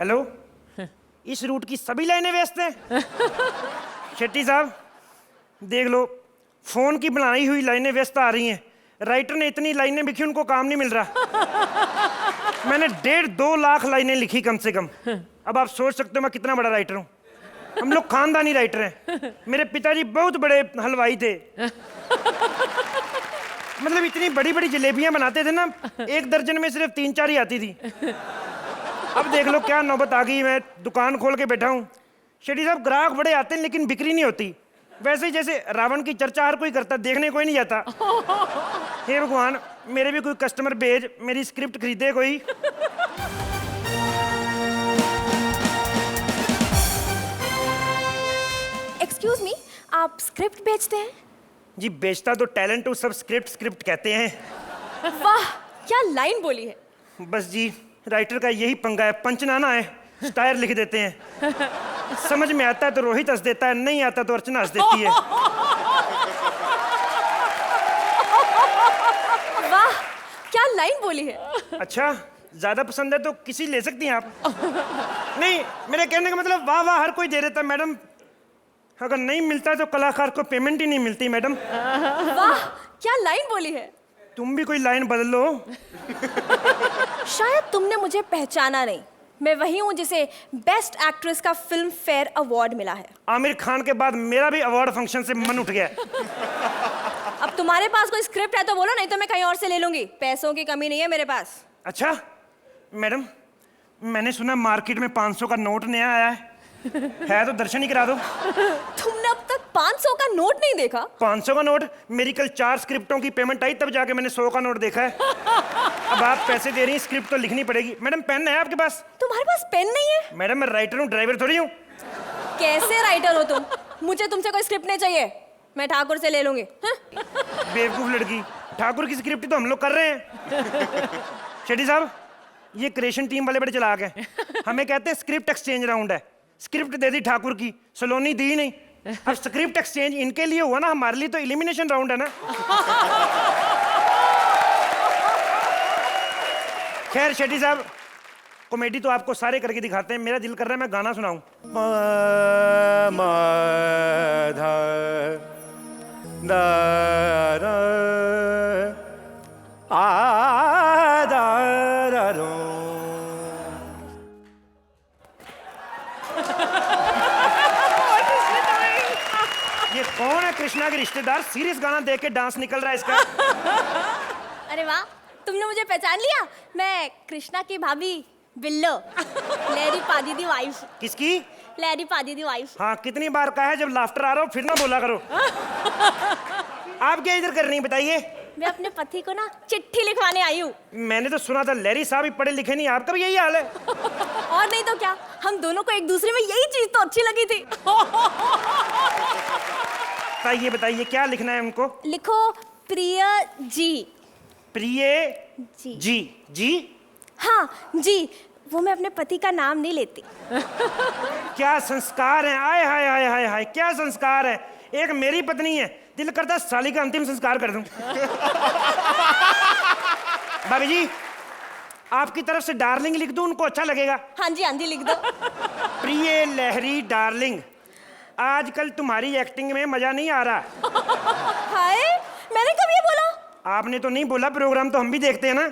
Hello, इस root की सभी लाइनें व्यस्त हैं। शेट्टी साहब देख लो, फोन की बनाई हुई लाइनें व्यस्त आ रही हैं। राइटर ने इतनी लाइनें लिखी, उनको काम नहीं मिल रहा। मैंने 1.5-2 लाख लाइनें लिखी कम से कम। अब आप सोच सकते हो मैं कितना बड़ा राइटर हूँ। हम लोग खानदानी राइटर हैं। मेरे पिताजी बहुत बड़े हलवाई थे। मतलब इतनी बड़ी बड़ी जलेबियां बनाते थे ना, 1 दर्जन में सिर्फ 3-4 ही आती थी। अब देख लो क्या नौबत आ गई, मैं दुकान खोल के बैठा हूँ। शेट्टी साहब ग्राहक बड़े आते हैं लेकिन बिक्री नहीं होती। वैसे ही जैसे रावण की चर्चा हर कोई करता, देखने कोई नहीं जाता। हे भगवान, मेरे भी कोई कस्टमर भेज, मेरी स्क्रिप्ट खरीदे कोई। एक्सक्यूज मी, आप स्क्रिप्ट बेचते हैं? जी बेचता तो टैलेंट हूँ, सब स्क्रिप्ट कहते हैं। वाह, क्या लाइन बोली है। बस जी, राइटर का यही पंगा है, पंचनाना है, स्टायर लिख देते हैं। समझ में आता है तो रोहित हंस देता है, नहीं आता तो अर्चना हंस देती है। वाह, क्या लाइन बोली है। अच्छा, ज्यादा पसंद है तो किसी ले सकती हैं आप। नहीं, मेरे कहने का मतलब वाह वाह हर कोई दे देता है मैडम, अगर नहीं मिलता तो कलाकार को पेमेंट ही नहीं मिलती मैडम। वाह, क्या लाइन बोली है। तुम भी कोई लाइन बदल लो। शायद तुमने मुझे पहचाना नहीं, मैं वही हूँ जिसे बेस्ट एक्ट्रेस का फिल्म फेयर अवार्ड मिला है। आमिर खान के बाद मेरा भी अवार्ड फंक्शन से मन उठ गया। अब तुम्हारे पास कोई स्क्रिप्ट है तो बोलो, नहीं तो मैं कहीं और से ले लूंगी। पैसों की कमी नहीं है मेरे पास। अच्छा मैडम, मैंने सुना मार्केट में 500 का नोट नया आया है तो दर्शन ही करा दो। तुमने अब तक 500 का नोट नहीं देखा? 500 का नोट? मेरी कल 4 स्क्रिप्टों की पेमेंट आई तब जाके मैंने 100 का नोट देखा है। अब आप पैसे दे रही हैं, स्क्रिप्ट तो लिखनी पड़ेगी। मैडम पेन है आपके पास? तुम्हारे पास पेन नहीं है? मैडम मैं राइटर हूँ, ड्राइवर थोड़ी हूँ। कैसे राइटर हो तुम? मुझे तुमसे कोई स्क्रिप्ट नहीं चाहिए, मैं ठाकुर से ले लूंगी। बेवकूफ लड़की, ठाकुर की स्क्रिप्ट तो हम लोग कर रहे हैं। शेट्टी साहब, ये क्रिएशन टीम वाले बड़े चालाक हैं। हमें कहते हैं स्क्रिप्ट एक्सचेंज राउंड है। स्क्रिप्ट दे दी ठाकुर की, सलोनी दी नहीं। अब स्क्रिप्ट एक्सचेंज इनके लिए हुआ ना, हमारे लिए तो एलिमिनेशन राउंड है ना। खैर शेट्टी साहब, कॉमेडी तो आपको सारे करके दिखाते हैं, मेरा दिल कर रहा है मैं गाना सुनाऊं। ये कौन है? कृष्णा के रिश्तेदार? सीरियस गाना देख के डांस निकल रहा है इसका। अरे वाह, तुमने मुझे पहचान लिया। मैं कृष्णा की भाभी बिल्लो, लहरी पादी दी वाइफ। किसकी? लहरी पादी दी वाइफ। हाँ, कितनी बार कहा है जब लाफ्टर आ रहा हो फिर ना बोला करो। आप क्या इधर कर रही हैं बताइए? मैं अपने पति को ना चिट्ठी लिखवाने आई हूँ। मैंने तो सुना था लहरी साहब ही पढ़े लिखे नहीं, आपका भी यही हाल है? और नहीं तो क्या, हम दोनों को एक दूसरे में यही चीज तो अच्छी लगी थी। बताइए बताइए क्या लिखना है उनको? लिखो प्रिय जी। प्रिय जी जी? जी हाँ जी, वो मैं अपने पति का नाम नहीं लेती। क्या संस्कार है, आय हाय हाय हाय हाय, क्या संस्कार है। एक मेरी पत्नी है, दिल करता साली का अंतिम संस्कार कर दूं। भाभी जी, आपकी तरफ से डार्लिंग लिख दूं, उनको अच्छा लगेगा? हाँ जी लिख दो। प्रिय लहरी डार्लिंग, आजकल तुम्हारी एक्टिंग में मजा नहीं आ रहा। हाय, मैंने कब ये बोला? आपने तो नहीं बोला, प्रोग्राम तो हम भी देखते हैं ना।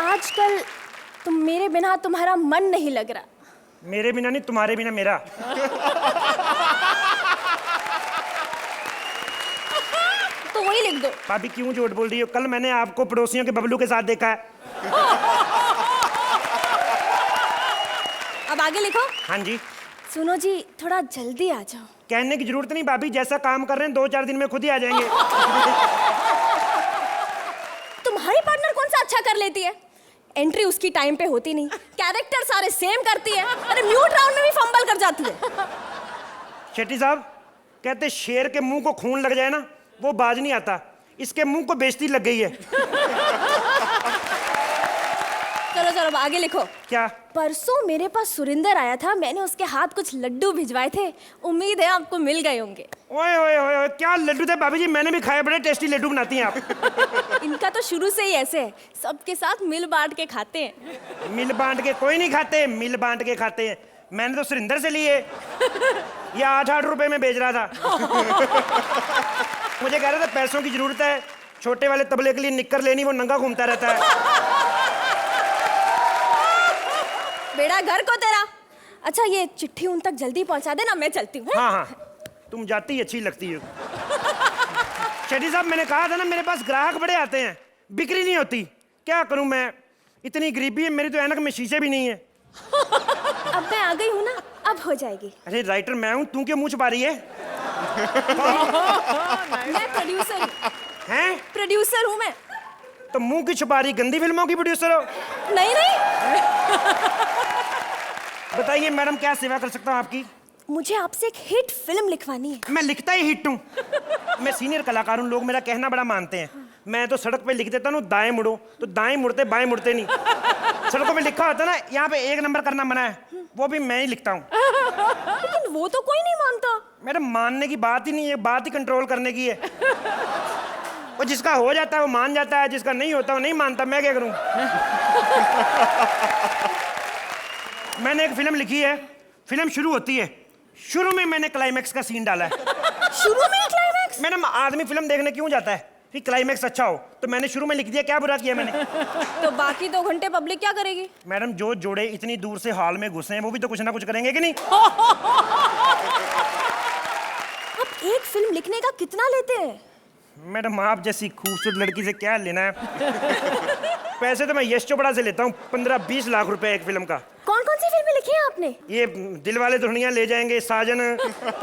आजकल तुम मेरे बिना तुम्हारा मन नहीं लग रहा। मेरे बिना नहीं, तुम्हारे बिना मेरा। तो वही लिख दो। भाभी क्यों झूठ बोल रही हो? कल मैंने आपको पड़ोसियों के बबलू के साथ देखा है। अब आगे लिखो। हाँ जी। सुनो जी, थोड़ा जल्दी आ जाओ। कहने की जरूरत नहीं भाभी, जैसा काम कर रहे हैं 2-4 दिन में खुद ही आ जाएंगे। तुम्हारी पार्टनर कौन सा अच्छा कर लेती है? एंट्री उसकी टाइम पे होती नहीं, कैरेक्टर सारे सेम करती है, अरे म्यूट राउंड में भी फंबल कर जाती है। शेट्टी साहब कहते शेर के मुंह को खून लग जाए ना, वो बाज नहीं आता। इसके मुंह को बेइज्जती लग गई है। चलो चलो अब आगे लिखो। क्या? परसों मेरे पास सुरिंदर आया था, मैंने उसके हाथ कुछ लड्डू भिजवाए थे, उम्मीद है आपको मिल गए होंगे। ओए ओए ओए ओए, क्या लड्डू थे भाभी जी, मैंने भी खाए, बड़े टेस्टी लड्डू बनाती हैं आप। इनका तो शुरू से ही ऐसे है, सबके साथ मिल बांट के खाते हैं। मिल बांट के कोई नहीं खाते, मिल बांट के खाते हैं। मैंने तो सुरिंदर से लिए, ये 8-8 रुपए में बेच रहा था। मुझे कह रहा था पैसों की जरूरत है, छोटे वाले तबले के लिए निक्कर लेनी, वो नंगा घूमता रहता है। बेड़ा घर को तेरा। अच्छा ये चिट्ठी उन तक जल्दी पहुंचा देना, मैं चलती हूँ। हाँ हाँ, तुम जाती अच्छी लगती हो। शेट्टी साहब, मैंने कहा था ना मेरे पास ग्राहक बड़े आते हैं, बिक्री नहीं होती। क्या करूं मैं, इतनी गरीबी है मेरी, तो ऐनक में शीशे भी नहीं है। अब मैं आ गई हूँ ना, अब हो जाएगी। अरे राइटर मैं हूं, तू क्यों मुंह छुपा रही है? मैं प्रोड्यूसर हूँ। हैं? प्रोड्यूसर हूँ मैं। तो मुंह की छुपा रही, गंदी फिल्मों की प्रोड्यूसर हो? नहीं नहीं, बताइए मैडम, क्या सेवा कर सकता हूँ आपकी? मुझे आपसे एक हिट फिल्म लिखवानी है। मैं लिखता ही हिट हूँ। मैं सीनियर कलाकार हूँ, लोग मेरा कहना बड़ा मानते हैं। मैं तो सड़क पे लिख देता हूँ दाएं मुड़ो, तो दाएं मुड़ते बाएं मुड़ते नहीं। सड़कों पे लिखा होता ना यहाँ पे 1 नंबर करना मना है, वो भी मैं ही लिखता हूँ। लेकिन वो तो कोई नहीं मानता। मैडम मानने की बात ही नहीं है, बात ही कंट्रोल करने की है। वो जिसका हो जाता है वो मान जाता है, जिसका नहीं होता वो नहीं मानता। मैं क्या करूं? मैंने एक फिल्म लिखी है, फिल्म शुरू होती है, शुरू में मैंने क्लाइमैक्स का सीन डाला है। शुरू में क्लाइमैक्स? मैडम आदमी फिल्म देखने क्यों जाता है कि क्लाइमैक्स अच्छा हो, तो मैंने शुरू में लिख दिया, क्या बुरा किया मैंने? तो बाकी 2 घंटे पब्लिक क्या करेगी? मैडम जो जोड़े इतनी दूर से हॉल में घुसे हैं वो भी तो कुछ ना कुछ करेंगे कि नहीं? आप एक फिल्म लिखने का कितना लेते हैं? मैडम आप जैसी खूबसूरत लड़की से क्या लेना है? पैसे तो मैं यश चोपड़ा से लेता हूँ, 15-20 लाख रुपए एक फिल्म का। कौन कौन सी फिल्में लिखी हैं आपने? ये दिलवाले दुल्हनिया ले जाएंगे, साजन,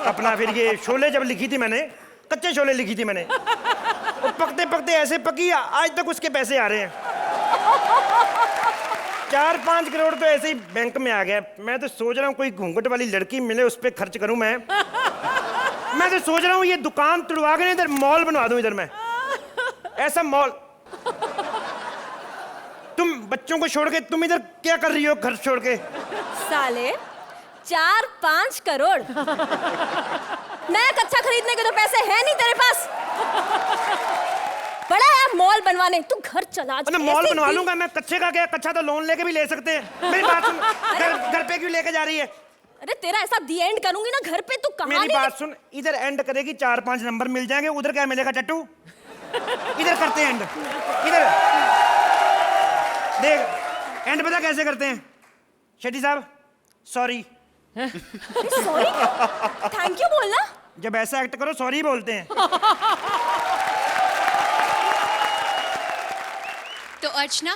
अपना फिर ये शोले जब लिखी थी मैंने, कच्चे शोले लिखी थी मैंने, और पकते पकते ऐसे पकी आज तक उसके पैसे आ रहे हैं। 4-5 करोड़ तो ऐसे ही बैंक में आ गया। मैं तो सोच रहा हूँ कोई घूंघट वाली लड़की मिले, उस पर खर्च करूँ मैं तो सोच रहा हूँ ये दुकान तुड़वा के इधर मॉल बनवा दूं, इधर मैं ऐसा मॉल। तुम बच्चों को छोड़ के तुम इधर क्या कर रही हो, घर छोड़ के? साले 4-5 करोड़ नया कच्चा खरीदने के तो पैसे हैं नहीं तेरे पास। बड़ा है मॉल बनवाने, तू घर चला। मॉल बनवा लूंगा मैं, कच्चे का क्या, कच्चा तो लोन लेके भी ले सकते हैं। मेरी बात सुन, घर पे क्यों लेके जा रही है? अरे तेरा ऐसा दी एंड करूंगी ना घर पे, तू कहां? मेरी बात सुन, इधर एंड करेगी 4-5 नंबर मिल जाएंगे, उधर क्या मिलेगा टट्टू? इधर करते हैं एंड, इधर देख एंड पता कैसे करते हैं? शेट्टी साहब सॉरी। सॉरी? थैंक यू बोलना। जब ऐसा एक्ट करो सॉरी बोलते हैं। तो अर्चना,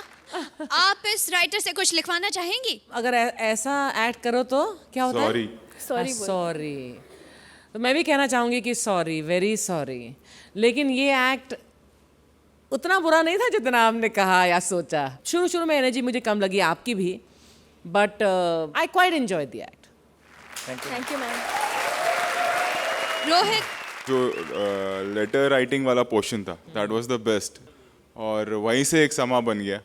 आप इस राइटर से कुछ लिखवाना चाहेंगी? अगर ऐसा एक्ट करो तो क्या होता है? Sorry sorry. तो मैं भी कहना चाहूंगी कि सॉरी, वेरी सॉरी। लेकिन ये एक्ट उतना बुरा नहीं था जितना आपने कहा या सोचा। शुरू में एनर्जी मुझे कम लगी, आपकी भी, but I quite enjoy the act. Thank you ma'am. Rohit, जो लेटर राइटिंग वाला पोर्शन था, दैट वाज द बेस्ट। और वहीं से एक समा बन गया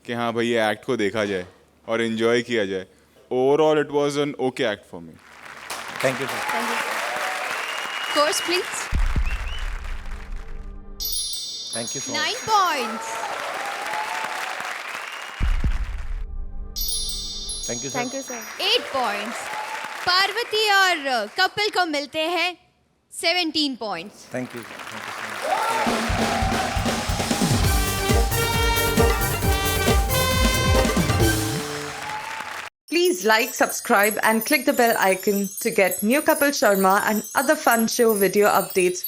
कि हाँ भाई ये एक्ट को देखा जाए और एंजॉय किया जाए। Overall it was an okay act for me. Thank you sir. Course please. Thank you so 9 points. Thank you thank you sir. 8 points. Parvati और कपिल को मिलते हैं 17 points. Thank you. Please like, subscribe and click the bell icon to get new Kapil Sharma and other fun show video updates